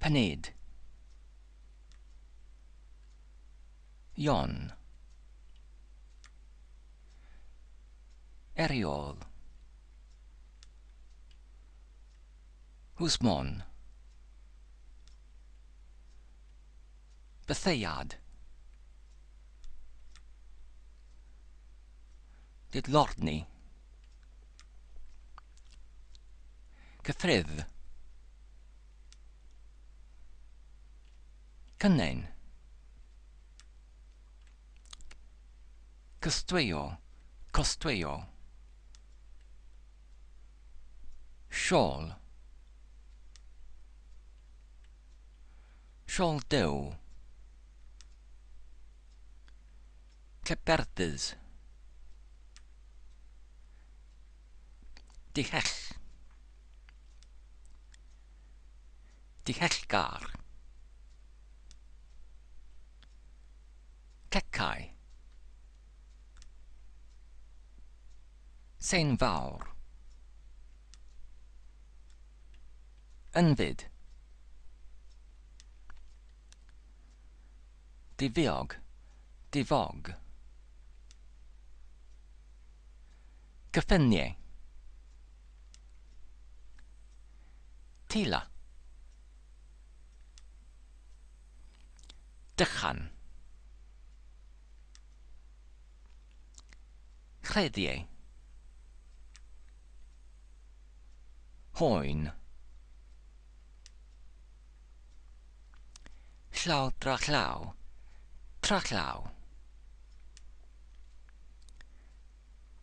Paned. Ion. Eriol. Hwsmon. Betheiad. Didlordni. Cythrydd. Cynnen. Cystweio. Costweio. Siôl. Siôl dew. Cleperdydd. Dihell. Dihellgar. Cecau. Sein fawr. Ynfyd. Difiog. Difog. Cyffyniau. Tila. Dychan. Chrediau. Hoen. Llaw drachlaw. Trachlaw.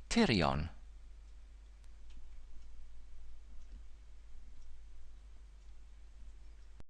Tirion.